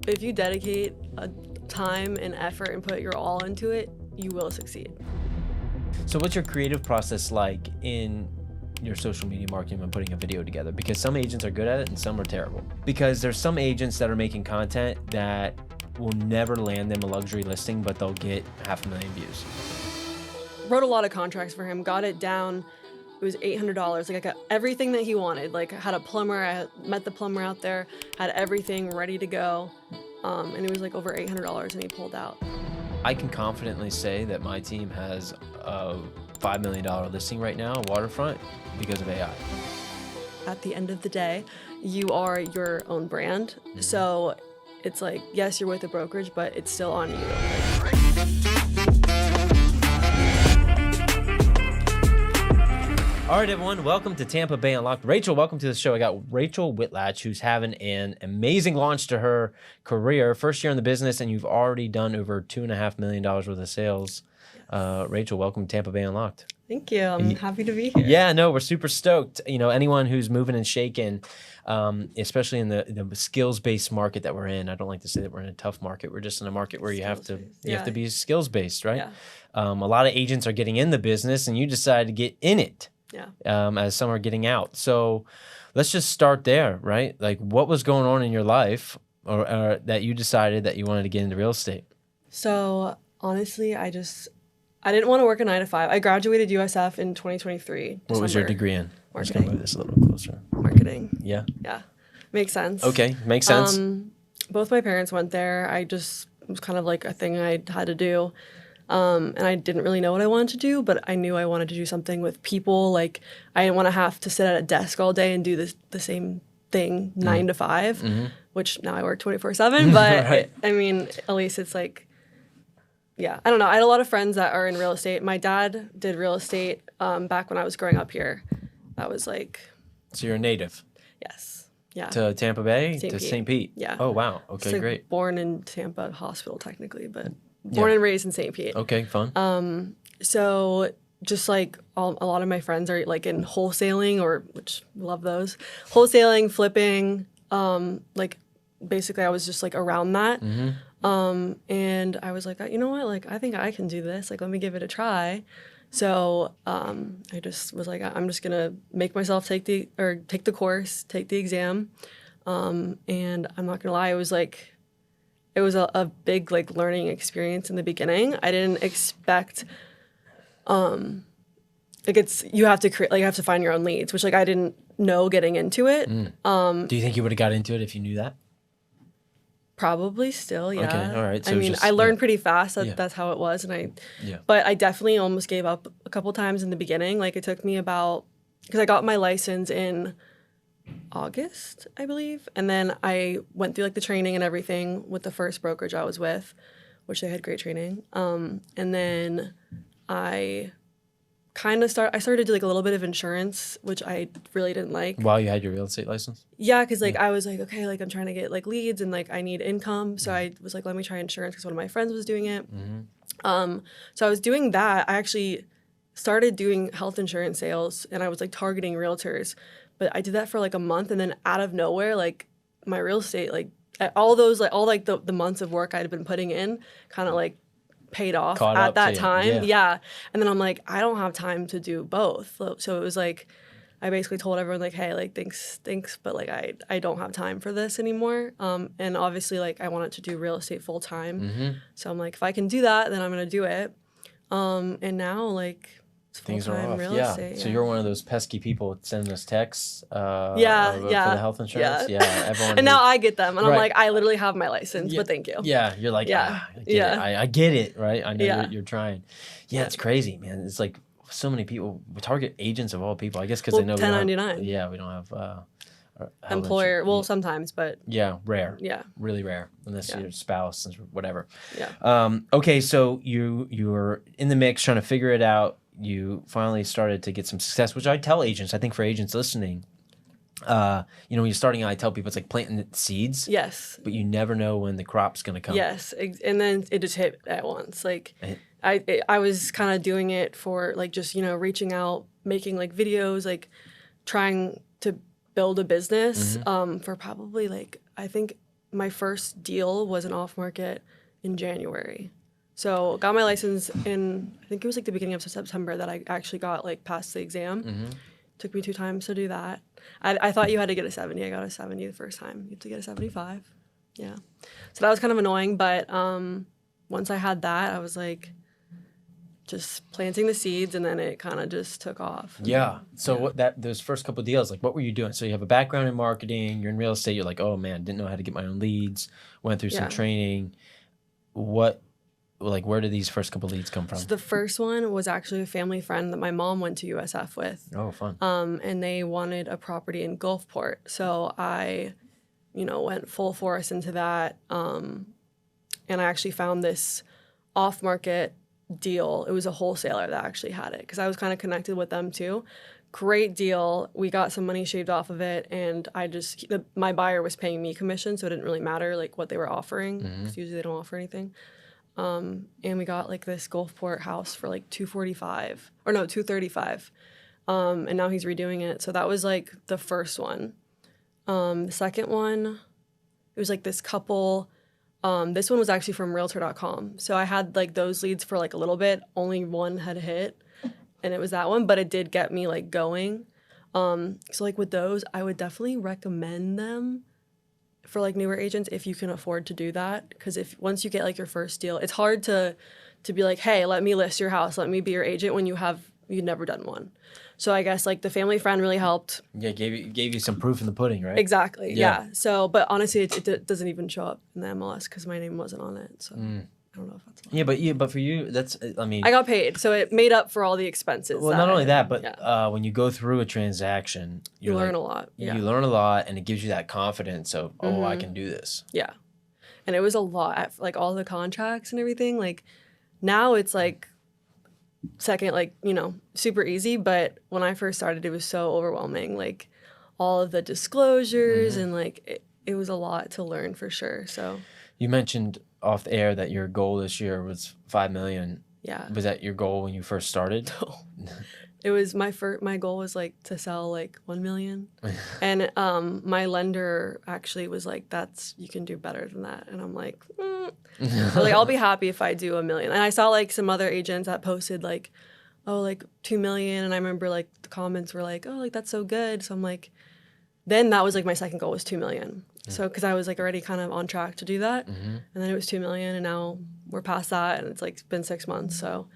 if you dedicate a time and effort and put your all into it, you will succeed. So what's your creative process like in your social media marketing when putting a video together? Because some agents are good at it and some are terrible. Because there's some agents that are making content that will never land them a luxury listing, but they'll get 500,000 views. Wrote a lot of contracts for him, got it down. It was $800. Like I got everything that he wanted. Like I had a plumber, I met the plumber out there, had everything ready to go. And it was like over $800 and he pulled out. I can confidently say that my team has a $5 million listing right now, waterfront, because of AI. At the end of the day, you are your own brand. Mm-hmm. So it's like, yes, you're with a brokerage, but it's still on you. All right, everyone, welcome to Tampa Bay Unlocked. Rachel, welcome to the show. I got Rachel Whitlach, who's having an amazing launch to her career. First year in the business, and you've already done over $2.5 million worth of sales. Yes. Rachel, welcome to Tampa Bay Unlocked. Thank you. I'm happy to be here. Yeah, no, we're super stoked. You know, anyone who's moving and shaking, especially in the skills-based market that we're in. I don't like to say that we're in a tough market. We're just in a market where you have to be skills-based, right? Yeah. A lot of agents are getting in the business, and you decided to get in it. Yeah. As some are getting out. So let's just start there, right? Like, what was going on in your life or that you decided that you wanted to get into real estate? So honestly, I didn't want to work a 9 to 5. I graduated USF in 2023. What was your degree in? Marketing. I'm just going to move this a little closer. Marketing. Yeah. Yeah. Makes sense. Okay. Makes sense. Both my parents went there. It was kind of like a thing I had to do. And I didn't really know what I wanted to do, but I knew I wanted to do something with people. Like I didn't want to have to sit at a desk all day and do the same thing 9 to 5, which now I work 24/7. But right. I mean, at least it's like, yeah, I don't know. I had a lot of friends that are in real estate. My dad did real estate back when I was growing up here. That was like. So you're a native? Yes. Yeah. To Tampa Bay? St. To Pete. St. Pete? Yeah. Oh, wow. Okay, like great. Born in Tampa Hospital, technically, but born and raised in St. Pete. Okay, fun. So just like a lot of my friends are like in wholesaling, which love those. Wholesaling, flipping, like basically I was just like around that. And I was like, you know what, like I think I can do this. Like let me give it a try. So I just was like, I'm just gonna make myself take the course, take the exam. And I'm not gonna lie, it was a big like learning experience in the beginning. I didn't expect, you have to find your own leads, which like I didn't know getting into it. Do you think you would have got into it if you knew that? Probably still, yeah. Okay, all right. So I mean, I learned pretty fast. That's how it was, but I definitely almost gave up a couple times in the beginning. Like it took me because I got my license in August, I believe, and then I went through like the training and everything with the first brokerage I was with, which they had great training. And then I started to do like a little bit of insurance, which I really didn't like. While you had your real estate license? Yeah, because like I was like, okay, like I'm trying to get like leads and like I need income, so I was like, let me try insurance because one of my friends was doing it. So I was doing that. I actually started doing health insurance sales, and I was like targeting realtors. But I did that for like a month, and then out of nowhere, like my real estate, like all the months of work I'd been putting in kind of like paid off at that time. Yeah. And then I'm like, I don't have time to do both. So it was like, I basically told everyone like, hey, like thanks, but like I don't have time for this anymore. And obviously like I wanted to do real estate full time. So I'm like, if I can do that, then I'm gonna do it. And now like things are off. Real estate, So you're one of those pesky people sending us texts for the health insurance. Everyone. And now I get them, and I'm like, I literally have my license, but thank you. Yeah, you're like, I get it, right? I know you're trying. Yeah, it's crazy, man. It's like so many people. We target agents of all people, I guess, because they know 1099. We don't have employer. Well, sometimes, but rare. Yeah, really rare, unless your spouse or whatever. Yeah. Okay, so you were in the mix trying to figure it out. You finally started to get some success, which I tell agents, I think for agents listening, when you're starting out, I tell people it's like planting the seeds. Yes. But you never know when the crop's going to come. Yes. And then it just hit at once. Like I was kind of doing it for like just, reaching out, making like videos, like trying to build a business for probably like, I think my first deal was an off market in January. So got my license in, I think it was like the beginning of September that I actually got like past the exam. Took me 2 times to do that. I thought you had to get a 70. I got a 70 the first time. You have to get a 75. Yeah. So that was kind of annoying, but once I had that, I was like just planting the seeds, and then it kind of just took off. Yeah. So what those first couple of deals, like what were you doing? So you have a background in marketing, you're in real estate, you're like, oh man, didn't know how to get my own leads, went through some training. Where did these first couple leads come from? So the first one was actually a family friend that my mom went to USF with. Oh, fun. And they wanted a property in Gulfport. So I, went full force into that. And I actually found this off-market deal. It was a wholesaler that actually had it because I was kind of connected with them too. Great deal. We got some money shaved off of it, and my buyer was paying me commission, so it didn't really matter like what they were offering. Because usually they don't offer anything. And we got like this Gulfport house for like $235. And now he's redoing it. So that was like the first one. The second one, it was like this couple. This one was actually from Realtor.com. So I had like those leads for like a little bit. Only one had hit, and it was that one, but it did get me like going. So like with those, I would definitely recommend them for like newer agents if you can afford to do that. Because once you get like your first deal, it's hard to be like, hey, let me list your house, let me be your agent when you've never done one. So I guess like the family friend really helped. Yeah, gave you some proof in the pudding, right? Exactly. Yeah. So, but honestly, it doesn't even show up in the MLS because my name wasn't on it. So I don't know if that's. But for you, that's I got paid, so it made up for all the expenses. Well, not only that, but when you go through a transaction, you learn a lot. Yeah. You learn a lot, and it gives you that confidence of, oh, I can do this. Yeah, and it was a lot. Like all the contracts and everything. Like now it's like second, like super easy. But when I first started, it was so overwhelming. Like all of the disclosures and like it was a lot to learn for sure. So you mentioned off the air that your goal this year was $5 million. Yeah. Was that your goal when you first started? No. It was my goal was like to sell like 1 million. And my lender actually was like, you can do better than that. And I'm like, like I'll be happy if I do 1 million. And I saw like some other agents that posted like, oh, like 2 million. And I remember like the comments were like, oh, like that's so good. So I'm like, then that was like my second goal was 2 million. So, because I was like already kind of on track to do that, and then it was 2 million, and now we're past that, and it's like been 6 months. So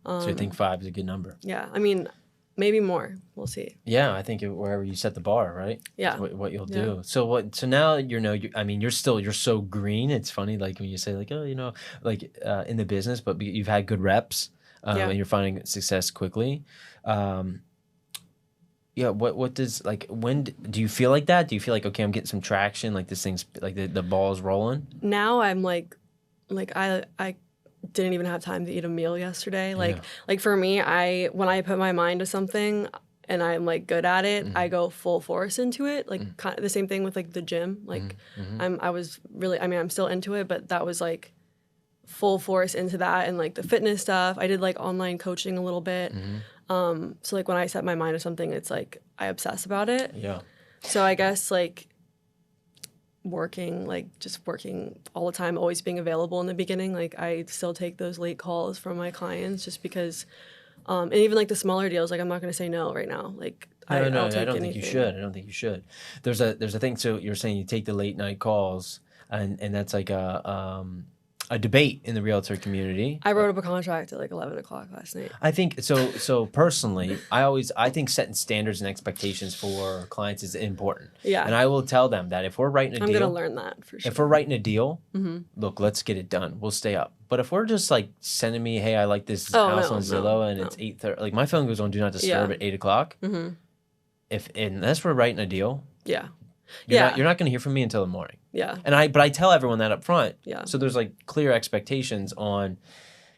you think 5 is a good number? Yeah, I mean, maybe more. We'll see. Yeah, I think wherever you set the bar, right? Yeah, what you'll do. So now you're so green. It's funny, like when you say like, oh, in the business, but you've had good reps, and you're finding success quickly. Yeah, what does, like, when do you feel like that? Do you feel like, okay, I'm getting some traction, like this thing's, like the ball's rolling? Now I'm like I didn't even have time to eat a meal yesterday. Like for me, when I put my mind to something and I'm like good at it, I go full force into it. Like kind of the same thing with like the gym. Like I'm still into it, but that was like full force into that, and like the fitness stuff. I did like online coaching a little bit. So like when I set my mind to something, it's like I obsess about it. Yeah. So I guess like working all the time, always being available in the beginning. Like I still take those late calls from my clients just because, and even like the smaller deals, like I'm not going to say no right now. Like I don't think you should. I don't think you should. There's a thing. So you're saying you take the late night calls, and that's like a debate in the realtor community. I wrote up a contract at like 11 o'clock last night. I think so personally, I think setting standards and expectations for clients is important. Yeah. And I will tell them that if we're writing a deal, I'm going to learn that for sure. If we're writing a deal, look, let's get it done. We'll stay up. But if we're just like sending me, hey, I like this house on Zillow and it's 8:30, like my phone goes on do not disturb at 8 o'clock. Unless we're writing a deal. Yeah. You're not going to hear from me until the morning. Yeah. But I tell everyone that up front. Yeah. So there's like clear expectations on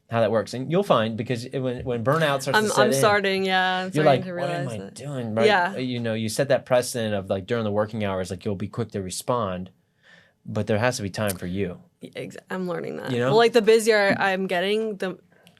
how that works, and you'll find because when burnout starts to set I'm starting to realize what am I doing? Right? Yeah. You set that precedent of like during the working hours, like you'll be quick to respond, but there has to be time for you. I'm learning that. You know? Well, like the busier I'm getting,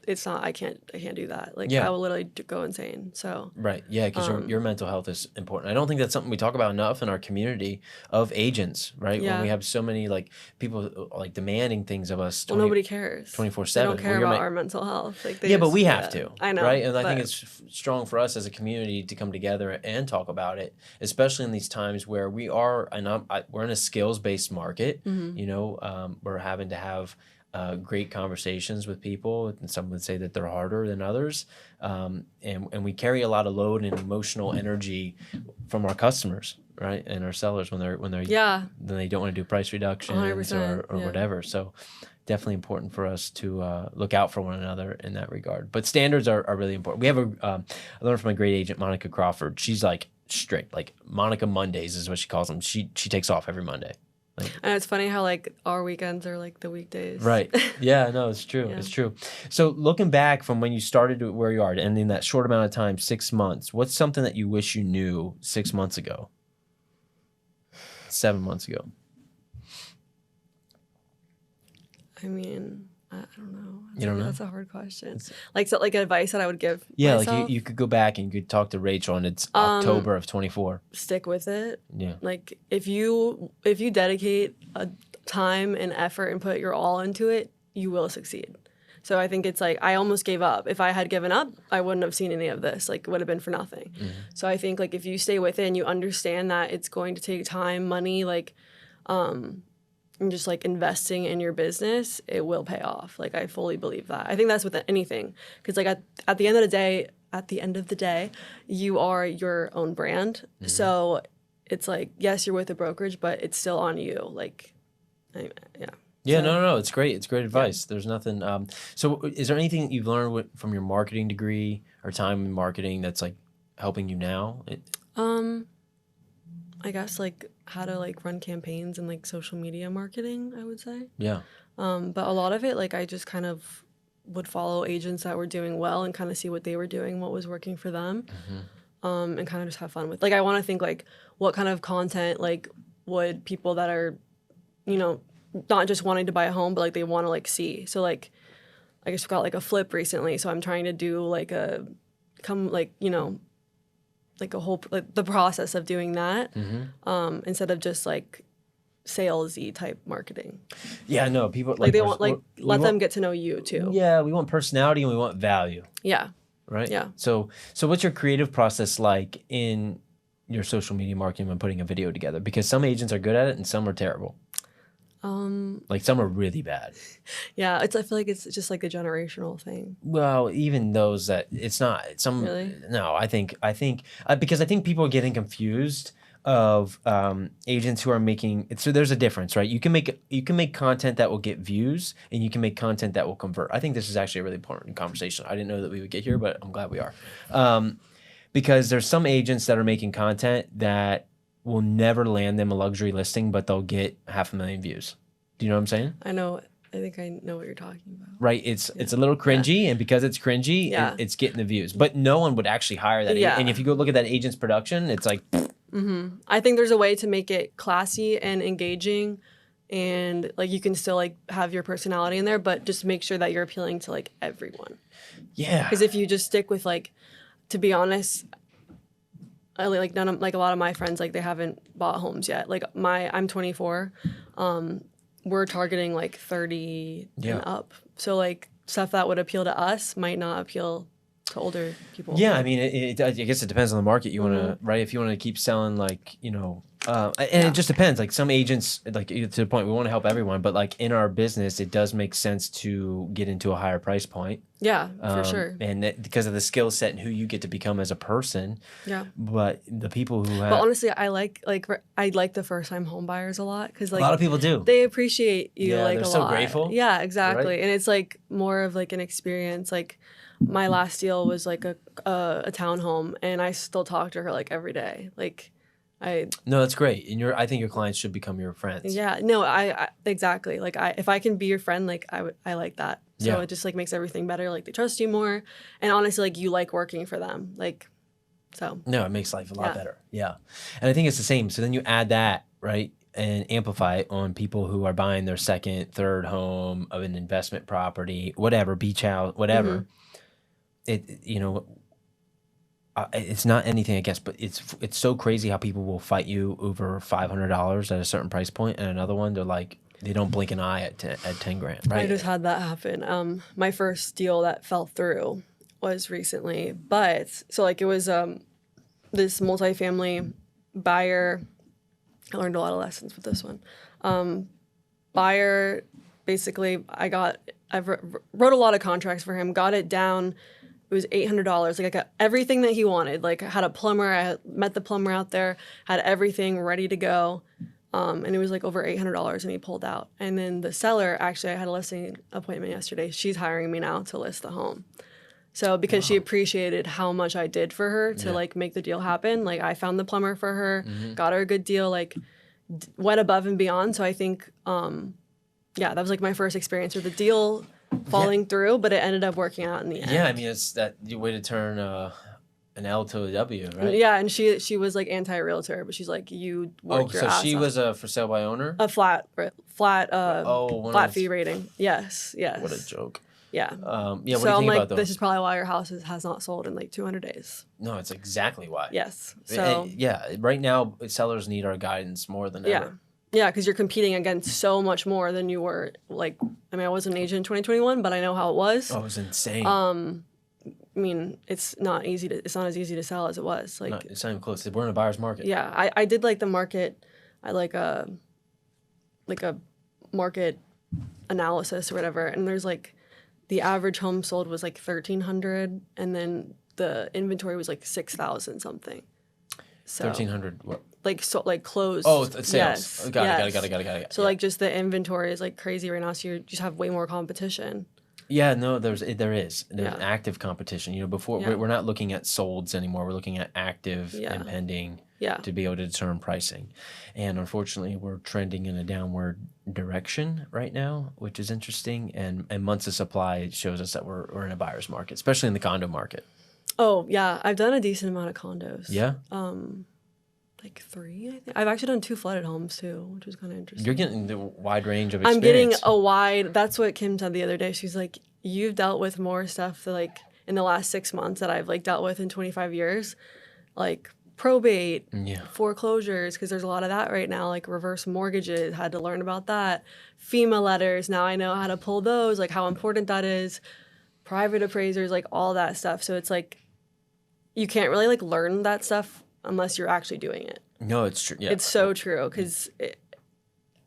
it's not, I can't do that. Like Yeah. I will literally go insane. So Right. Yeah, because your mental health is important. I don't think that's something we talk about enough in our community of agents, right? When we Yeah. have so many like people like demanding things of us well, nobody cares. 24/7. They don't care about our mental health. Like they Yeah, but just, we have to, I know. right? And I think but- it's strong for us as a community to come together and talk about it, especially in these times where we are, and we're in a skills-based market. Mhm. You know, we're having to have great conversations with people, and some would say that they're harder than others. And we carry a lot of load and emotional energy from our customers, right, and our sellers when they don't want to do price reductions 100%, or yeah. whatever. So definitely important for us to look out for one another in that regard. But standards are really important. We have I learned from a great agent, Monica Crawford. She's like strict, like Monica Mondays is what she calls them. She takes off every Monday. And it's funny how like our weekends are like the weekdays. Right. Yeah, no, it's true. Yeah. It's true. So looking back from when you started to where you are and in that short amount of time, 6 months, what's something that you wish you knew 6 months ago? 7 months ago? I mean, I don't know. You don't know? That's a hard question. Like advice that I would give Yeah, myself, like you could go back and you could talk to Rachel and it's October of 24. stick with it. Yeah. Like if you dedicate a time and effort and put your all into it, you will succeed. So I think it's like I almost gave up. If I had given up, I wouldn't have seen any of this. Like it would have been for nothing. Mm-hmm. So I think like if you stay with it and you understand that it's going to take time, money, like and just like investing in your business, it will pay off. Like I fully believe that. I think that's with anything, because like at the end of the day, you are your own brand. Mm-hmm. So it's like, yes, you're with a brokerage, but it's still on you. Like, yeah. Yeah, no, it's great. It's great advice. Yeah. There's nothing. So, is there anything that you've learned from your marketing degree or time in marketing that's like helping you now? I guess like how to like run campaigns and like social media marketing, I would say. Yeah. But a lot of it, like I just kind of would follow agents that were doing well and kind of see what they were doing, what was working for them, and kind of just have fun with. Like I want to think like what kind of content like would people that are, you know, not just wanting to buy a home, but like they want to like see. So like I just got like a flip recently, so I'm trying to do like like a whole like the process of doing that instead of just like salesy type marketing. Yeah, no, people like they want like let them get to know you too. Yeah, we want personality and we want value. Yeah. Right. Yeah. So what's your creative process like in your social media marketing when putting a video together? Because some agents are good at it and some are terrible. Like some are really bad. Yeah, I feel like it's just like a generational thing. Well, even those that it's not some. Really? No, I think because I think people are getting confused of agents who are making. So there's a difference, right? You can make content that will get views, and you can make content that will convert. I think this is actually a really important conversation. I didn't know that we would get here, but I'm glad we are. Because there's some agents that are making content that will never land them a luxury listing, but they'll get 500,000 views. Do you know what I'm saying? I know. I think I know what you're talking about. Right. It's a little cringy, and because it's cringy, it's getting the views. But no one would actually hire that. Yeah. And if you go look at that agent's production, it's like. I think there's a way to make it classy and engaging, and like you can still like have your personality in there, but just make sure that you're appealing to like everyone. Yeah. Because if you just stick with like, to be honest, a lot of my friends, like they haven't bought homes yet. Like I'm 24. We're targeting like 30 and up. So like stuff that would appeal to us might not appeal to older people. Yeah, I mean, I guess it depends on the market you want to, right? If you want to keep selling like, you know, and it just depends. Like some agents, like to the point, we want to help everyone, but like in our business, it does make sense to get into a higher price point. Yeah, for sure. And because of the skill set and who you get to become as a person. Yeah. But the people who have. But honestly, I like the first time home buyers a lot, because like a lot of people do. They appreciate you like they're a so lot. grateful. Yeah, exactly. Right? And it's like more of like an experience. Like my last deal was like a townhome, and I still talk to her like every day. Like No, that's great. And I think your clients should become your friends. Yeah, no, I exactly. Like if I can be your friend, like I like that. So it just like makes everything better. Like they trust you more, and honestly, like you like working for them. Like, so. No, it makes life a lot better. Yeah. And I think it's the same. So then you add that, right? and amplify it on people who are buying their second, third home of an investment property, whatever, beach house, whatever. It's not anything, I guess, but it's so crazy how people will fight you over $500 at a certain price point, and another one they're like they don't blink an eye at 10 grand. Right? I just had that happen. My first deal that fell through was recently, but so like it was this multifamily buyer. I learned a lot of lessons with this one. Buyer, basically, I wrote a lot of contracts for him, got it down. It was $800. Like I got everything that he wanted. Like I had a plumber. I had met the plumber out there, had everything ready to go. And it was like over $800 and he pulled out. And then the seller, actually, I had a listing appointment yesterday. She's hiring me now to list the home. So because she appreciated how much I did for her to like make the deal happen, like I found the plumber for her, got her a good deal, like went above and beyond. So I think, that was like my first experience with the deal falling through, but it ended up working out in the end. Yeah, I mean, it's that way to turn an L to a W, right? Yeah, and she was like anti-realtor, but she's like, you work your ass she off. was a for sale by owner? A flat fee rating. Yes. What a joke. Yeah. What do you so think I'm like, about those? this is probably why your house has not sold in like 200 days. No, it's exactly why. Yes. So right now sellers need our guidance more than ever. Yeah, because you're competing against so much more than you were. Like, I mean, I wasn't an agent in 2021, but I know how it was. Oh, it was insane. I mean, it's not as easy to sell as it was. Like, it's not even close. We're in a buyer's market. Yeah, I did like the market. I like a market analysis or whatever, and there's like the average home sold was like 1,300, and then the inventory was like 6,000 something. So 1,300. What? Like closed. Oh, sales. Yes. Got it. So like just the inventory is like crazy right now. So you just have way more competition. Yeah, no, there is. There's active competition. You know, before we're not looking at solds anymore. We're looking at active and pending to be able to determine pricing. And unfortunately, we're trending in a downward direction right now, which is interesting. And months of supply shows us that we're in a buyer's market, especially in the condo market. Oh, yeah. I've done a decent amount of condos. Yeah? Like 3, I think. I've actually done 2 flooded homes too, which was kind of interesting. You're getting the wide range of experience. I'm getting a wide, that's what Kim said the other day. She's like, you've dealt with more stuff that like in the last 6 months that I've like dealt with in 25 years. Like probate, foreclosures, because there's a lot of that right now, like reverse mortgages, had to learn about that. FEMA letters, now I know how to pull those, like how important that is. Private appraisers, like all that stuff. So it's like, you can't really like learn that stuff unless you're actually doing it. No, it's true. Yeah. It's so true because,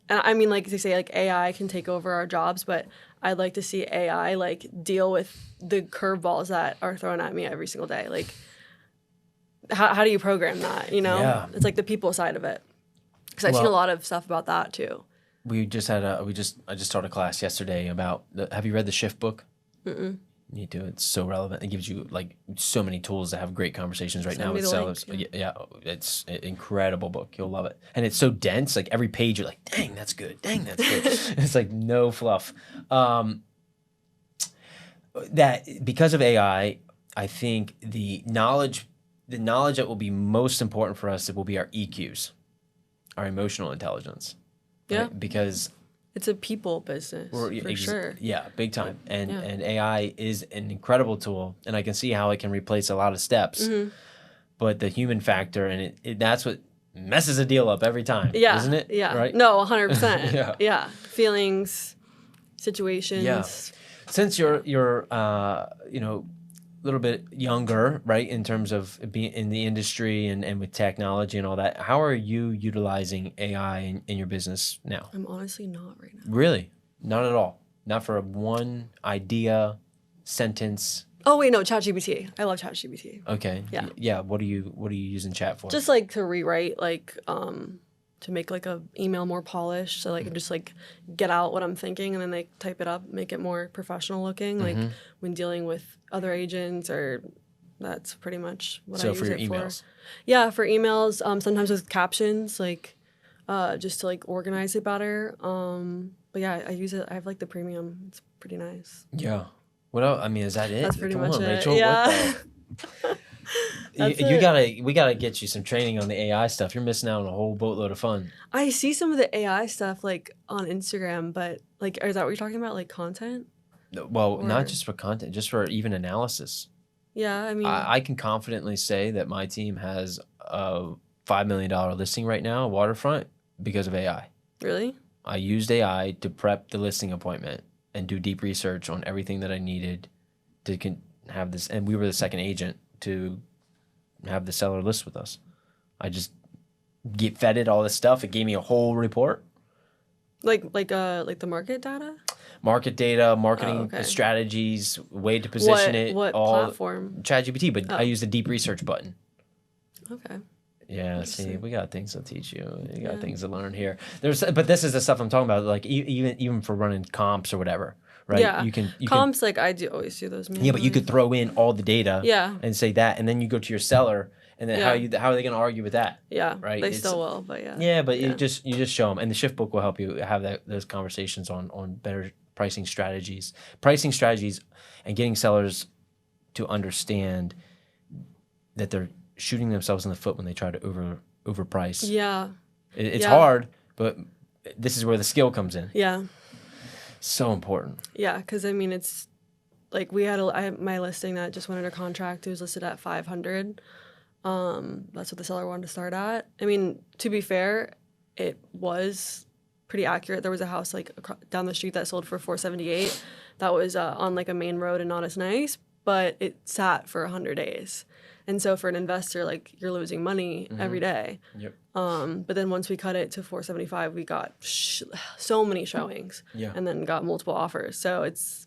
I mean, like they say, like AI can take over our jobs, but I'd like to see AI like deal with the curveballs that are thrown at me every single day. Like, how do you program that? You know, it's like the people side of it. Because I've seen a lot of stuff about that too. I just taught a class yesterday about have you read the Shift book? Mm-mm. You need to. It's so relevant. It gives you like so many tools to have great conversations right now with sellers. Yeah, it's an incredible book. You'll love it. And it's so dense. Like every page, you're like, dang, that's good. Dang, that's good. It's like no fluff. That because of AI, I think the knowledge that will be most important for us will be our EQs, our emotional intelligence. Yeah. Right? Because it's a people business, for sure. Yeah, big time. And AI is an incredible tool, and I can see how it can replace a lot of steps. Mm-hmm. But the human factor, and that's what messes a deal up every time, isn't it? Yeah. Right? No, 100%. Yeah. Feelings, situations. Yeah. Since you're a little bit younger, right, in terms of being in the industry and with technology and all that, how are you utilizing AI in your business now? I'm honestly not right now. Really? Not at all? Not for one idea, sentence? Oh, wait, no, ChatGPT. I love ChatGPT. Okay. Yeah. What are you using chat for? Just like to rewrite, like to make like a email more polished, so I can just like get out what I'm thinking and then they type it up, make it more professional looking, like when dealing with other agents, or that's pretty much what I use it for. So for your emails? Yeah, for emails, sometimes with captions, like just to like organize it better. But yeah, I use it. I have like the premium. It's pretty nice. Yeah. What else? I mean, is that it? That's pretty much it. Rachel. Yeah. We gotta get you some training on the AI stuff. You're missing out on a whole boatload of fun. I see some of the AI stuff like on Instagram, but like, is that what you're talking about? Like content? Well, not just for content, just for even analysis. Yeah, I mean, I can confidently say that my team has a $5 million listing right now, waterfront, because of AI. really? I used AI to prep the listing appointment and do deep research on everything that I needed to have this. And we were the second agent to have the seller list with us. I just fed it all this stuff. It gave me a whole report. Like the market data? Market data, marketing okay. strategies, way to position it. What all platform? ChatGPT, but I use the deep research button. Okay. Yeah, see, we got things to teach you. You got things to learn here. But this is the stuff I'm talking about. Like even for running comps or whatever, right? Yeah. You Comps, like I always do those. Yeah, but you could throw in all the data. Yeah. And say that, and then you go to your seller, and then how are they going to argue with that? Yeah. Right. They still will, but yeah. Yeah, but you just show them, and the shift book will help you have those conversations on better pricing strategies, and getting sellers to understand that they're shooting themselves in the foot when they try to overprice. Yeah. It's hard, but this is where the skill comes in. Yeah. So important. Yeah, because I mean, it's like I had my listing that just went under contract. It was listed at 500. That's what the seller wanted to start at. I mean, to be fair, it was pretty accurate. There was a house like down the street that sold for 478. That was on like a main road and not as nice, but it sat for 100 days. And so for an investor, like you're losing money every day. Yep. But then once we cut it to 475, we got so many showings. Yeah. And then got multiple offers. So it's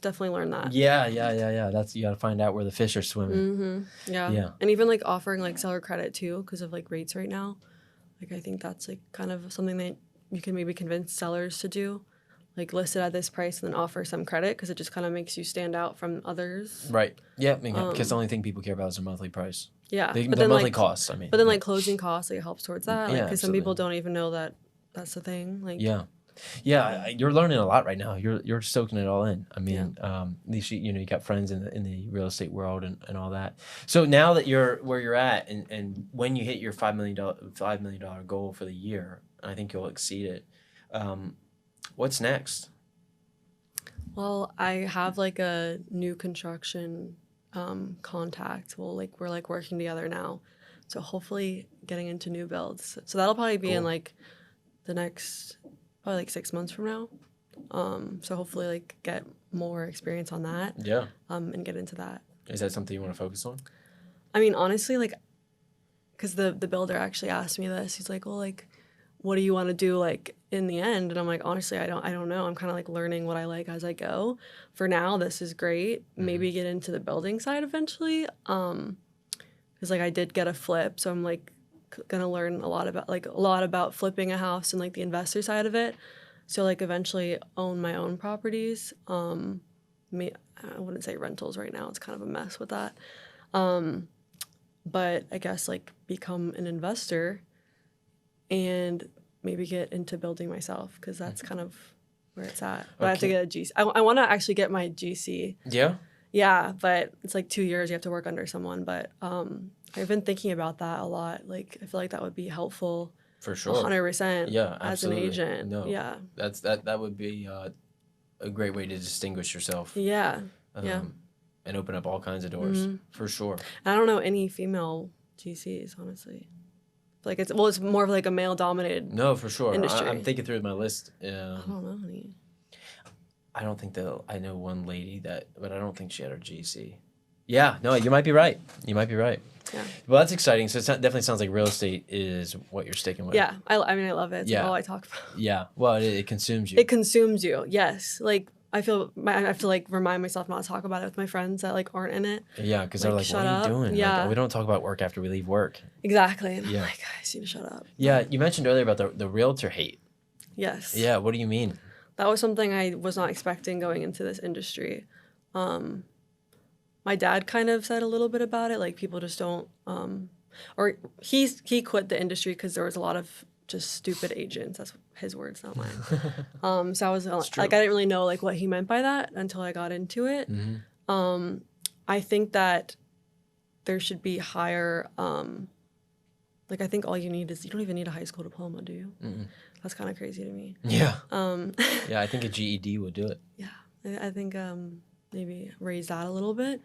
definitely learned that. Yeah. That's, you got to find out where the fish are swimming. Yeah. And even like offering like seller credit too, because of like rates right now. Like I think that's like kind of something that you can maybe convince sellers to do. Like list it at this price and then offer some credit because it just kind of makes you stand out from others. Right. Yeah. Because the only thing people care about is their monthly price. Yeah. The monthly costs, I mean. But then like closing costs, like it helps towards that. Like, because some absolutely. people don't even know that that's the thing. Like you're learning a lot right now. You're soaking it all in. I mean, at least you got friends in the real estate world and all that. So now that you're where you're at, and when you hit your $5 million goal for the year, I think you'll exceed it. What's next? Well, I have like a new construction contact. We're like working together now, so hopefully getting into new builds. So that'll probably be in like the next probably like 6 months from now. So hopefully like get more experience on that. Yeah. And get into that. Is that something you want to focus on? I mean, honestly, like, because the builder actually asked me this. He's like, well, like, what do you want to do like in the end? And I'm like, honestly, I don't know. I'm kind of like learning what I like as I go. For now, this is great. Maybe get into the building side eventually. Because like I did get a flip, so I'm like gonna learn a lot about flipping a house and like the investor side of it. So like eventually own my own properties. I wouldn't say rentals right now. It's kind of a mess with that. But I guess like become an investor and maybe get into building myself because that's kind of where it's at. But I have to get a GC. I want to actually get my GC. Yeah? Yeah, but it's like 2 years you have to work under someone. But I've been thinking about that a lot. Like I feel like that would be helpful. For sure. 100%. Yeah, as an agent. No. Yeah. That would be a great way to distinguish yourself. Yeah. And open up all kinds of doors. For sure. I don't know any female GCs, honestly. Like it's more of like a male dominated. No, for sure. Industry. I'm thinking through my list. I don't know any. I don't think I know one lady but I don't think she had her GC. Yeah, no, you might be right. Yeah. Well, that's exciting. So it definitely sounds like real estate is what you're sticking with. Yeah, I mean, I love it. It's like all I talk about. Yeah, well, it consumes you. It consumes you. Yes, like I have to like remind myself not to talk about it with my friends that like aren't in it. Yeah, because they're like, "What are you doing?" Yeah, like, we don't talk about work after we leave work. Exactly. And I'm like, guys, you need to shut up. Yeah, you mentioned earlier about the realtor hate. Yes. Yeah, what do you mean? That was something I was not expecting going into this industry. My dad kind of said a little bit about it, like people just don't, or he quit the industry because there was a lot of just stupid agents. That's his words, not mine. So I was like, I didn't really know like what he meant by that until I got into it. I think that there should be higher, like I think all you need is, you don't even need a high school diploma, do you? Mm-mm. That's kind of crazy to me. Yeah. Yeah, I think a GED would do it. Yeah, I think maybe raise that a little bit.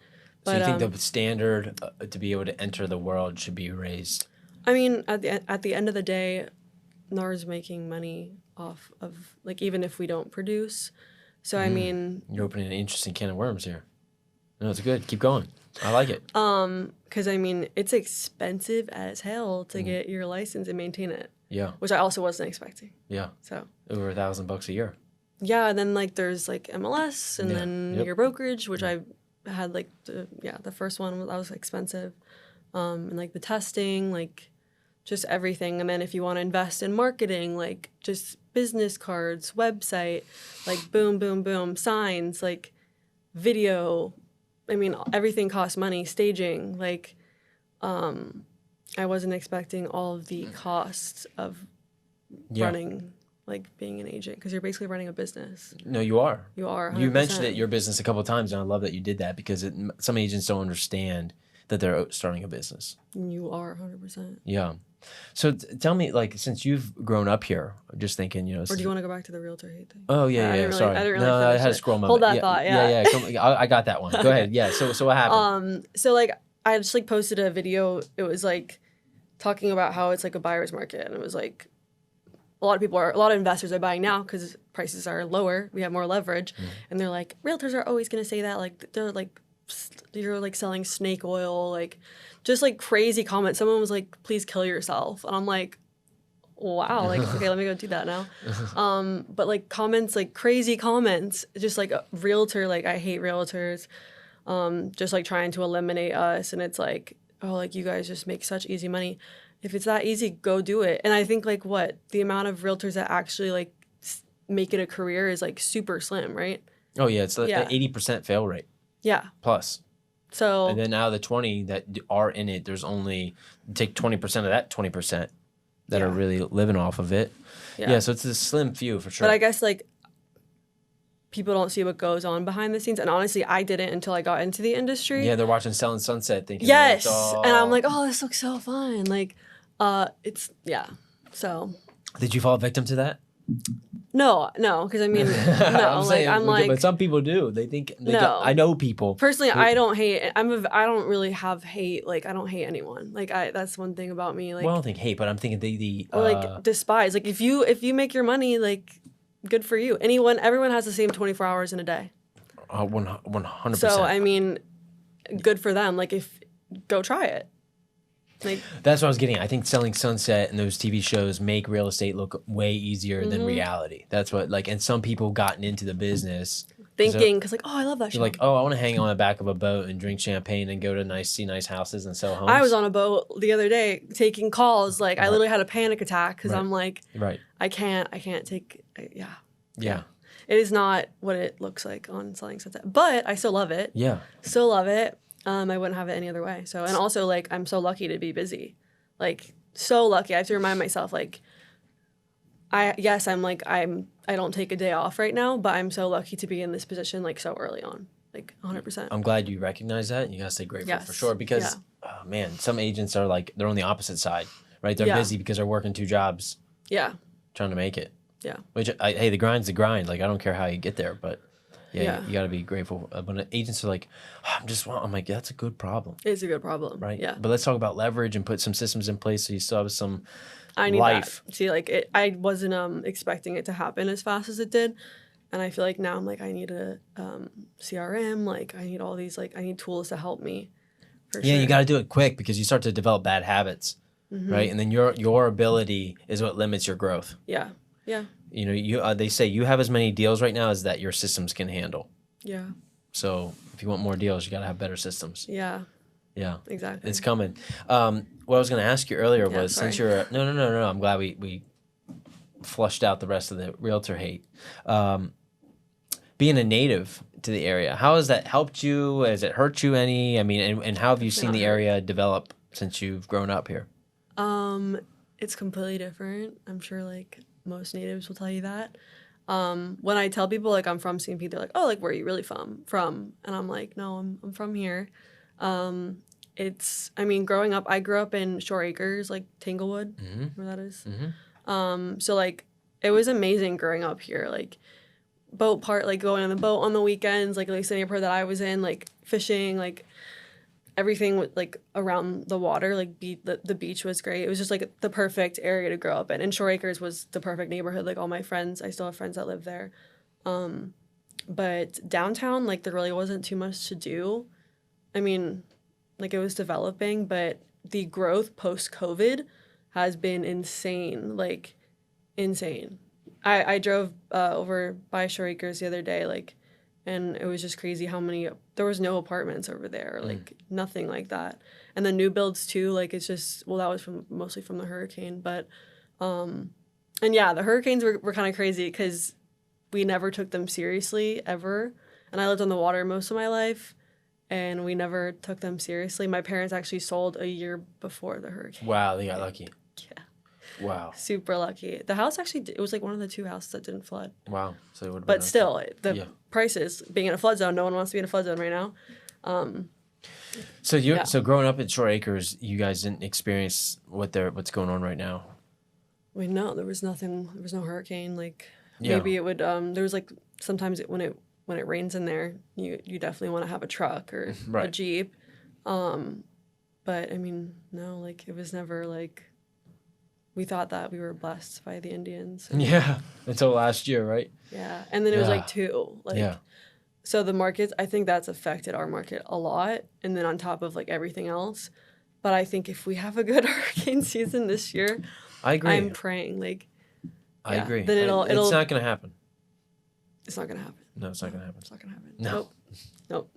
So But you think the standard to be able to enter the world should be raised? I mean, at the end of the day, NAR's making money off of, like, even if we don't produce. So I mean, You're opening an interesting can of worms here. No, it's good. Keep going. I like it. because I mean, it's expensive as hell to get your license and maintain it, Yeah. which I also wasn't expecting. Yeah. So Over $1,000 a year. yeah, and then like there's like MLS and Yeah. then Yep. your brokerage, which I had like the first one that was expensive, and like the testing, like just everything. And then if you want to invest in marketing, like just business cards, website, like boom, boom, boom, signs, like video. I mean, everything costs money. Staging, like, I wasn't expecting all of the costs of Yeah. running, like being an agent, because you're basically running a business. No, you are. You are. 100%. You mentioned it, your business, a couple of times, and I love that you did that because some agents don't understand that they're starting a business. You are 100%. Yeah. So tell me, like, since you've grown up here, just thinking, you know. Or do you want to go back to the Realtor Hate thing? Oh yeah, I didn't really- sorry. I didn't really no, I finish had it. to scroll my. Hold that thought, yeah. I got that one. Go ahead. Yeah. So what happened? So like I just like posted a video. It was like talking about how it's like a buyer's market, and it was like a lot of investors are buying now because prices are lower. We have more leverage, and they're like, realtors are always gonna say that. Like they're like, you're like selling snake oil, like just like crazy comments. Someone was like, please kill yourself, and I'm like, wow, like okay, let me go do that now. But like comments, like crazy comments, just like a realtor, like I hate realtors, just like trying to eliminate us, and it's like, oh, like you guys just make such easy money. If it's that easy, go do it. And I think like the amount of realtors that actually like make it a career is like super slim, right? Oh yeah, it's like Yeah. an 80% fail rate Yeah. plus. So And then out of the 20 that are in it, there's only take 20% of that 20% that are Yeah. really living off of it. Yeah. So it's a slim few for sure. But I guess like people don't see what goes on behind the scenes, and honestly, I didn't until I got into the industry. Yeah, they're watching Selling Sunset, thinking. Yes, oh. and I'm like, oh, this looks so fun. Like, it's yeah. So Did you fall victim to that? no, because I mean, no, I'm like, but some people do. They think. No. I know people. personally, I don't hate. I don't really have hate. Like, I don't hate anyone. Like, that's one thing about me. Like, Well, I don't think hate, but I'm thinking the or like despise. Like, if you make your money, like, good for you. Everyone has the same 24 hours in a day. 100%. So I mean, good for them. Like, go try it. Like, That's what I was getting at. I think Selling Sunset and those TV shows make real estate look way easier Mm-hmm. than reality. That's what, like, and some people gotten into the business thinking, because like, oh, I love that show. like, oh, I want to hang on the back of a boat and drink champagne and go to see nice houses and sell homes. I was on a boat the other day taking calls. Like, I literally had a panic attack because Right. I'm like, Right. I can't take, yeah. Yeah. It is not what it looks like on Selling Sunset, but I still love it. Yeah. Still love it. I wouldn't have it any other way. So, and also like, I'm so lucky to be busy. Like, so lucky. I have to remind myself, like, I don't take a day off right now, but I'm so lucky to be in this position like so early on, like 100%. I'm glad you recognize that. You gotta stay grateful for Yes. sure because, oh, man, some agents are like, they're on the opposite side, right? They're Yeah. busy because they're working 2 jobs Yeah. trying to make it. Yeah. Which, hey, the grind's the grind. Like, I don't care how you get there, but yeah, Yeah. you got to be grateful. When agents are like, I'm like, that's a good problem, It's a good problem. right? Yeah. But let's talk about leverage and put some systems in place so you still have some I need life. that. See, like I wasn't expecting it to happen as fast as it did, and I feel like now I'm like I need a CRM. Like I need all these I need tools to help me. For Yeah, sure. you got to do it quick because you start to develop bad habits, Mm-hmm. right? And then your ability is what limits your growth. Yeah. Yeah. You know, they say you have as many deals right now as that your systems can handle. Yeah. So if you want more deals, you got to have better systems. Yeah. Yeah. Exactly. It's coming. What I was going to ask you earlier Yeah, was sorry. since you're no, I'm glad we flushed out the rest of the realtor hate. Being a native to the area, how has that helped you? Has it hurt you any? I mean, and how have you seen Not the hurt. area develop since you've grown up here? It's completely different. I'm sure like most natives will tell you that. When I tell people like I'm from CMP, they're like, "Oh, like where are you really from?" And I'm like, "No, I'm from here." I mean, growing up, I grew up in Shore Acres, like Tanglewood, Mm-hmm. where that is. Mm-hmm. So like it was amazing growing up here, like going on the boat on the weekends, like at least the neighborhood that I was in, like fishing, like everything with like around the water, like the beach was great. It was just like the perfect area to grow up in. And Shore Acres was the perfect neighborhood. Like all my friends, I still have friends that live there. But downtown, like there really wasn't too much to do. I mean, like it was developing, but the growth post-COVID has been insane, like insane. I drove over by Shore Acres the other day, like, and it was just crazy how many, there was no apartments over there, like nothing like that. And the new builds too, like it's just, well, that was mostly from the hurricane, but, and yeah, the hurricanes were kind of crazy because we never took them seriously ever. And I lived on the water most of my life and we never took them seriously. My parents actually sold a year before the hurricane. Wow, they got lucky. Yeah. Wow. Super lucky. The house actually, it was like one of the 2 houses that didn't flood. Wow. So it would have But been still, okay. the prices, being in a flood zone, no one wants to be in a flood zone right now. So growing up in Shore Acres, you guys didn't experience what's going on right now. I mean, no, there was nothing. There was no hurricane. Like Yeah. maybe it would. There was like sometimes when it rains in there, you definitely want to have a truck or Right. a Jeep. But I mean, no, like it was never like. We thought that we were blessed by the Indians. Yeah, until last year, right? Yeah, and then it was like 2. Like, yeah. So the markets, I think that's affected our market a lot, and then on top of like everything else. But I think if we have a good hurricane season this year, I agree. I'm praying like. I agree. Then it's not gonna happen. It's not gonna happen. No, it's not gonna happen. It's not gonna happen. No. Nope.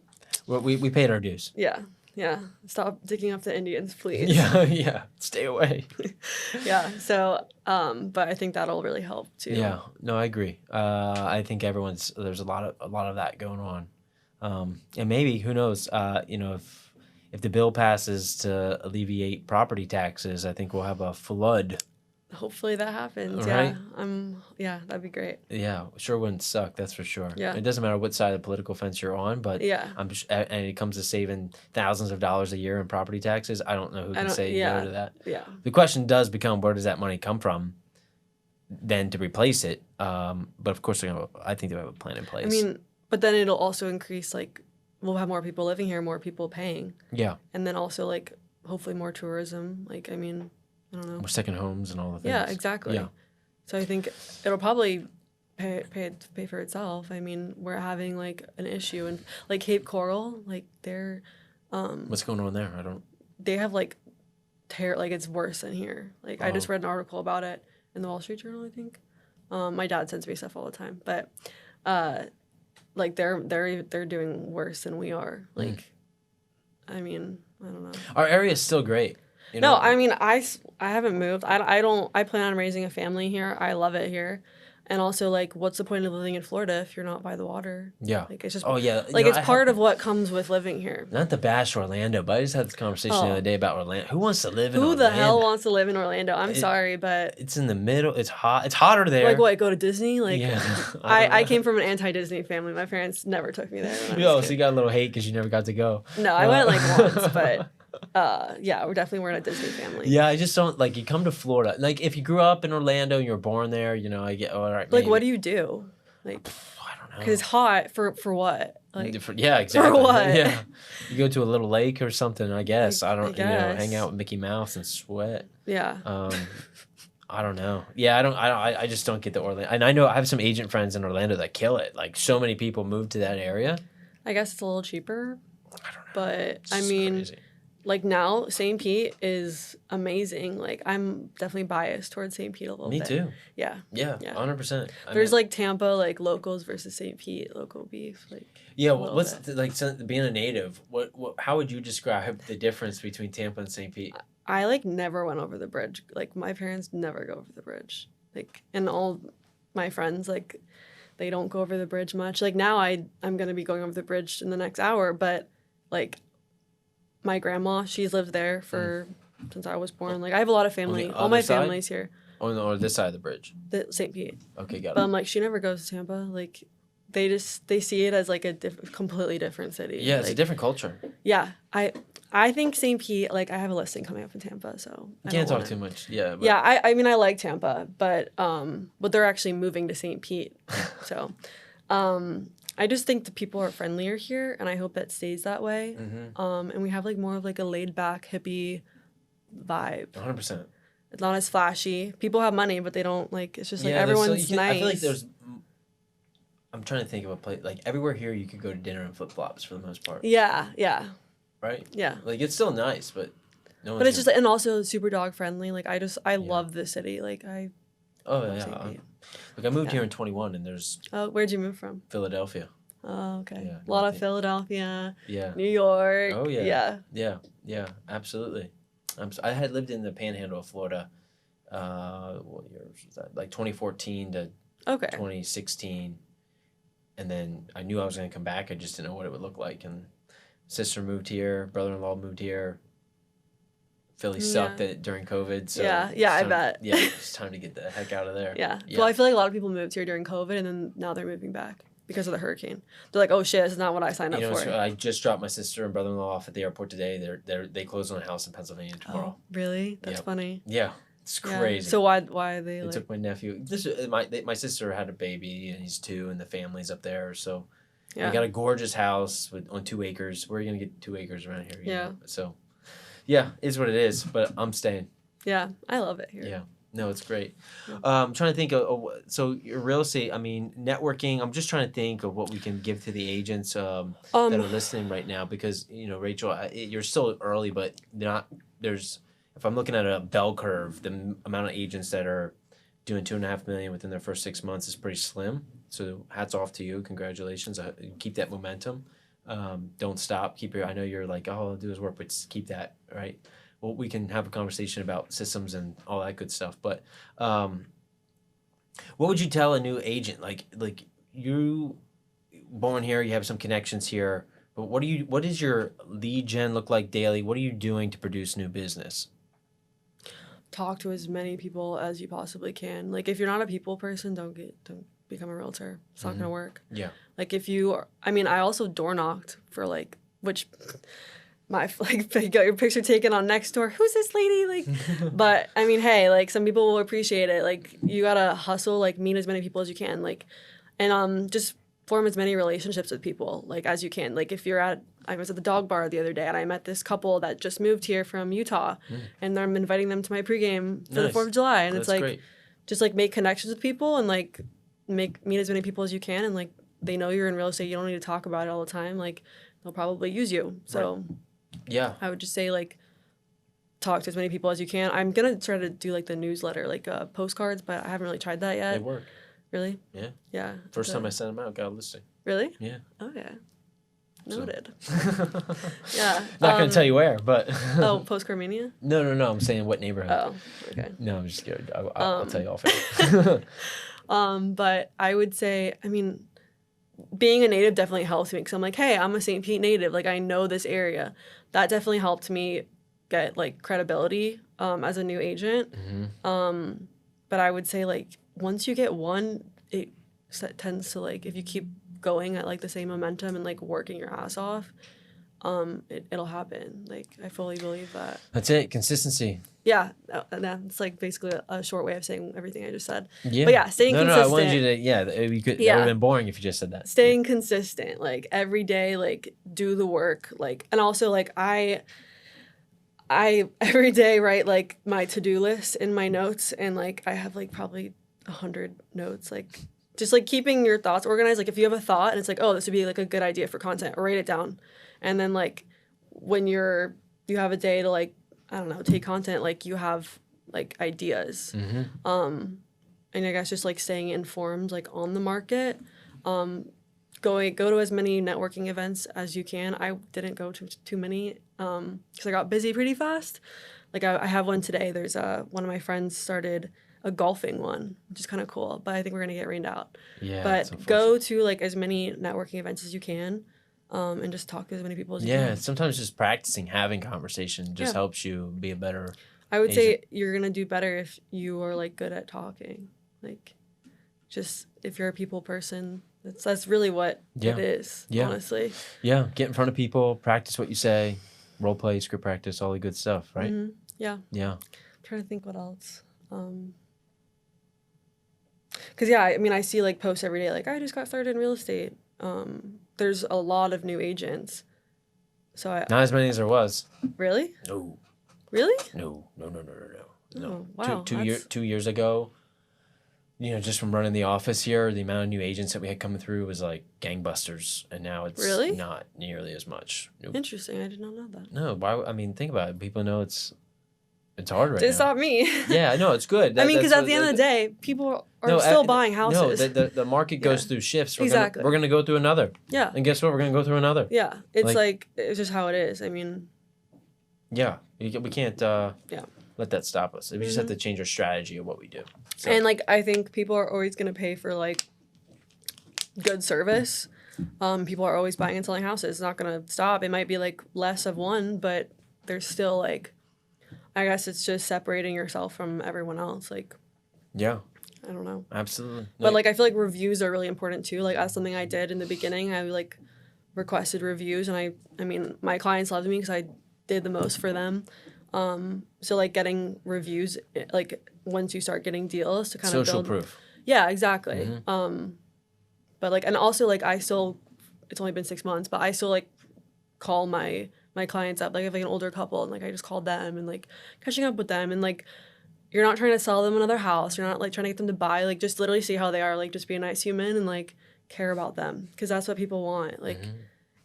Well, we paid our dues. Yeah. Yeah. Stop digging up the Indians, please. Yeah. Stay away. Yeah. So, but I think that'll really help too. Yeah. No, I agree. I think there's a lot of that going on, and maybe who knows? If the bill passes to alleviate property taxes, I think we'll have a flood. Hopefully that happens. Right? Yeah, that'd be great. Yeah, sure wouldn't suck. That's for sure. Yeah. It doesn't matter what side of the political fence you're on, but yeah, and it comes to saving thousands of dollars a year in property taxes. I don't know who can say no to that. Yeah. The question does become, where does that money come from? Then to replace it. But of course, I think they have a plan in place. I mean, but then it'll also increase, like, we'll have more people living here, more people paying. Yeah. And then also, like, hopefully more tourism. Like, I mean, I don't know. More second homes and all the things. Yeah, exactly. Yeah. So I think it'll probably pay for itself. I mean, we're having, like, an issue. And, like, Cape Coral, like, they're... What's going on there? They have, like, like, it's worse than here. Like, I just read an article about it in the Wall Street Journal, I think. My dad sends me stuff all the time. But... like they're doing worse than we are. Like, I mean, I don't know. Our area is still great. No, I mean, I haven't moved. I plan on raising a family here. I love it here. And also, like, what's the point of living in Florida if you're not by the water? Yeah. Like, it's just... Oh, yeah. Like, it's part of what comes with living here. Not to bash Orlando, but I just had this conversation the other day about Orlando. Who wants to live in Orlando? Who the hell wants to live in Orlando? I'm sorry, but... It's in the middle. It's hot. It's hotter there. Like, what, go to Disney? Like, yeah. I came from an anti-Disney family. My parents never took me there. So you got a little hate because you never got to go. No, I went, like, once, but... yeah, we definitely weren't a Disney family. Yeah, I just don't, like, you come to Florida. Like, if you grew up in Orlando and you were born there, I get, all right. Like, what do you do? Like, I don't know. Because it's hot for what? Like, yeah, exactly. For what? Yeah. You go to a little lake or something, I guess. I guess. Hang out with Mickey Mouse and sweat. Yeah. I don't know. Yeah, I just don't get the Orlando. And I know I have some agent friends in Orlando that kill it. Like, so many people move to that area. I guess it's a little cheaper. I don't know. But, I mean... Crazy. Like, now, St. Pete is amazing. Like, I'm definitely biased towards St. Pete a little bit. Me too. Yeah. Yeah, 100%. There's, like, Tampa, like, locals versus St. Pete, local beef. Like, yeah, being a native, how would you describe the difference between Tampa and St. Pete? I, like, never went over the bridge. Like, my parents never go over the bridge. Like, and all my friends, like, they don't go over the bridge much. Like, now I'm going to be going over the bridge in the next hour, but, like... My grandma, she's lived there since I was born. Like, I have a lot of family. All my family's here. Oh, no, or this side of the bridge? The St. Pete. Okay, got it. But I'm like, she never goes to Tampa. Like, they see it as, like, a completely different city. Yeah, it's like, a different culture. Yeah. I I think St. Pete, like, I have a listing coming up in Tampa, so You can't talk too much. Yeah. But. Yeah, I mean, I like Tampa, but they're actually moving to St. Pete, so I just think the people are friendlier here, and I hope that stays that way. And we have like more of like a laid back hippie vibe. 100%. It's not as flashy. People have money, but they don't like. It's just like everyone's nice. I feel like there's. I'm trying to think of a place like everywhere here. You could go to dinner in flip flops for the most part. Yeah. Yeah. Right. Yeah. Like it's still nice, but. No but it's just and also super dog friendly. Like I love the city. Like I. Oh yeah. Like I moved here in 21, and there's. Oh, where'd you move from? Philadelphia. Oh, okay. Yeah, a lot of Philadelphia. Yeah. New York. Oh yeah. Yeah. Yeah. Yeah. Absolutely. I had lived in the Panhandle of Florida. What year was that? Like 2014 to 2016, and then I knew I was going to come back. I just didn't know what it would look like. And sister moved here. Brother-in-law moved here. Philly sucked during COVID. So I bet. Yeah, it's time to get the heck out of there. Yeah. Well, I feel like a lot of people moved here during COVID, and then now they're moving back because of the hurricane. They're like, oh shit, this is not what I signed up for. I just dropped my sister and brother-in-law off at the airport today. They closed on a house in Pennsylvania tomorrow. Oh, really? That's funny. Yeah, it's crazy. So why are they? They took my nephew. My sister had a baby, and he's 2, and the family's up there. So we got a gorgeous house on 2 acres. Where are you gonna get 2 acres around here? You know? So. Yeah, is what it is, but I'm staying. Yeah, I love it here. Yeah, no, it's great. I'm trying to think of so your real estate. I mean, networking. I'm just trying to think of what we can give to the agents that are listening right now, because Rachel, you're still early, but there's. If I'm looking at a bell curve, the amount of agents that are doing $2.5 million within their first 6 months is pretty slim. So hats off to you. Congratulations. Keep that momentum. Don't stop. I know you're like, all I'll do is work, but keep that, right? Well, we can have a conversation about systems and all that good stuff. But what would you tell a new agent? Like you born here, you have some connections here, but what does your lead gen look like daily? What are you doing to produce new business? Talk to as many people as you possibly can. Like if you're not a people person, don't become a realtor. It's not gonna work. Yeah. Like if you are, I mean, I also door knocked for which you got your picture taken on Nextdoor. Who's this lady? Like, but I mean, hey, like some people will appreciate it. Like you gotta hustle, like meet as many people as you can, like, and just form as many relationships with people like as you can. Like if I was at the dog bar the other day and I met this couple that just moved here from Utah, and I'm inviting them to my pregame for the 4th of July, and it's like, great. Just like make connections with people and like meet as many people as you can, and like they know you're in real estate. You don't need to talk about it all the time. Like they'll probably use you. So yeah, I would just say like talk to as many people as you can. I'm gonna try to do like the newsletter, like postcards, but I haven't really tried that yet. They work. Really? Yeah. Yeah. First time I sent them out, got a listing. Really? Yeah. Okay. Noted. Yeah. Not gonna tell you where, but. Oh, Postcard Mania? No. I'm saying what neighborhood. Oh, okay. No, I'm just kidding. I'll tell you off air. But I would say, I mean, being a native definitely helps me because I'm like, hey, I'm a St. Pete native. Like, I know this area. That definitely helped me get, like, credibility as a new agent. But I would say, like, once you get one, it tends to, like, if you keep going at, like, the same momentum and, like, working your ass off, it'll happen. Like, I fully believe that. That's it. Consistency. Yeah, it's like basically a short way of saying everything I just said. Yeah. But yeah, staying consistent. No, I wanted you to, you could, that would have been boring if you just said that. Staying consistent, like every day, like do the work, like, and also like I every day write like my to-do list in my notes, and like I have like probably 100 notes, like just like keeping your thoughts organized. Like if you have a thought and it's like, oh, this would be like a good idea for content, or write it down. And then like when you have a day to like, I don't know, take content, like you have like ideas. And I guess just like staying informed, like on the market, go to as many networking events as you can. I didn't go to too many because I got busy pretty fast. Like I have one today. There's one of my friends started a golfing one, which is kind of cool, but I think we're gonna get rained out. Yeah. But go to like as many networking events as you can. And just talk to as many people as you can. Yeah, sometimes just practicing having conversation just helps you be a better I would say you're going to do better if you are, like, good at talking. Like, just if you're a people person, that's really what it is, honestly. Yeah, get in front of people, practice what you say. role play, script practice, all the good stuff, right? Mm-hmm. Yeah. Yeah. I'm trying to think what else. Because yeah, I mean, I see like posts every day, like I just got started in real estate. There's a lot of new agents, so Not as many as there was. Really? No. Really? No. Oh, wow. 2 years ago, just from running the office here, the amount of new agents that we had coming through was like gangbusters, and now it's Really? not nearly as much. Nope. Interesting. I did not know that. No, why? I mean, think about it. People know it's hard right Didn't now. stop me. Yeah, no, it's good. I mean, because at the end of the day, people are still buying houses. No, the market goes through shifts. Exactly. We're gonna go through another. Yeah. And guess what? We're gonna go through another. Yeah. It's like it's just how it is. I mean. Yeah, we can't. Let that stop us. We just have to change our strategy of what we do. So. And like I think people are always gonna pay for like good service. People are always buying and selling houses. It's not gonna stop. It might be like less of one, but there's still like, I guess it's just separating yourself from everyone else. Like, yeah, I don't know. Absolutely. But like I feel like reviews are really important too. Like that's something I did in the beginning. I like requested reviews, and I mean my clients loved me because I did the most for them. So like getting reviews, like once you start getting deals to kind of social build proof. Yeah, exactly. But like, and also like it's only been 6 months, but I still like call my clients up. Like if like an older couple, and like I just called them and like catching up with them, and like you're not trying to sell them another house. You're not like trying to get them to buy. Like just literally see how they are. Like just be a nice human and like care about them, because that's what people want. Like,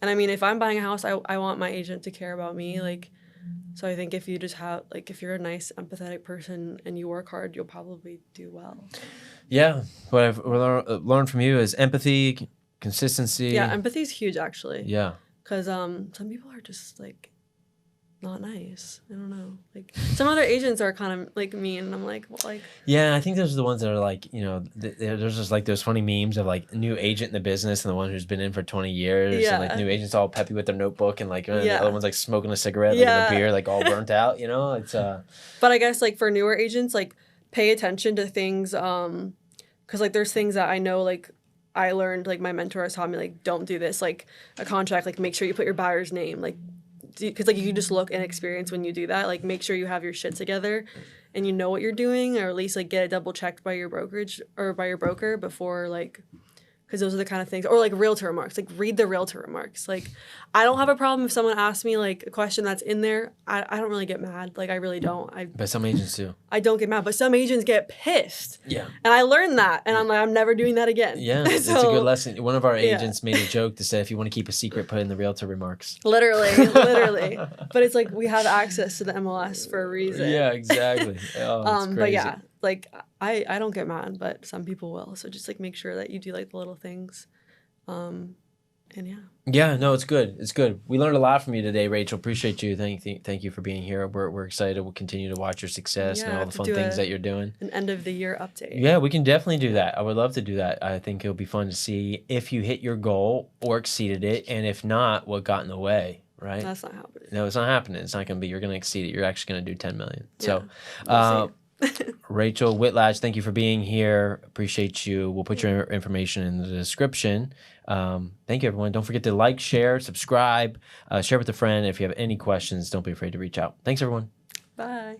and I mean, if I'm buying a house, I want my agent to care about me. Like. So I think if you just have, like, if you're a nice, empathetic person and you work hard, you'll probably do well. Yeah. What I've learned from you is empathy, consistency. Yeah, empathy is huge, actually. Yeah. Because some people are just, like, not nice. I don't know. Like, some other agents are kind of, like, mean, and I'm like, well, like... Yeah, I think those are the ones that are, like, there's just, like, those funny memes of, like, new agent in the business and the one who's been in for 20 years. Yeah. And, like, new agents all peppy with their notebook and, like, the other one's, like, smoking a cigarette, like, a beer, like, all burnt out, It's... But I guess, like, for newer agents, like, pay attention to things, because, like, there's things that I know, like, I learned, like, my mentor has taught me, like, don't do this. Like, a contract, like, make sure you put your buyer's name, like, because like you can just look and experience when you do that. Like make sure you have your shit together and you know what you're doing, or at least like get it double checked by your brokerage or by your broker before, like, because those are the kind of things. Or like realtor remarks, like read the realtor remarks. Like I don't have a problem if someone asks me like a question that's in there. I don't really get mad. Like I really don't. But some agents do. I don't get mad, but some agents get pissed. Yeah. And I learned that, and I'm like, I'm never doing that again. Yeah, it's a good lesson. One of our agents made a joke to say, if you want to keep a secret, put it in the realtor remarks. Literally. But it's like we have access to the MLS for a reason. Yeah, exactly. Oh, it's crazy. But yeah, like I don't get mad, but some people will. So just like make sure that you do like the little things. And yeah. Yeah, no, it's good. It's good. We learned a lot from you today, Rachel. Appreciate you. Thank you for being here. We're excited. We'll continue to watch your success and all the fun things that you're doing. An end of the year update. Yeah, we can definitely do that. I would love to do that. I think it'll be fun to see if you hit your goal or exceeded it, and if not, what got in the way. Right? That's not happening. No, it's not happening. It's not going to be. You're going to exceed it. You're actually going to do 10 million. Yeah, So, Rachel Whitlach, thank you for being here. Appreciate you. We'll put your information in the description. Thank you, everyone. Don't forget to like, share, subscribe, share with a friend. If you have any questions, don't be afraid to reach out. Thanks, everyone. Bye.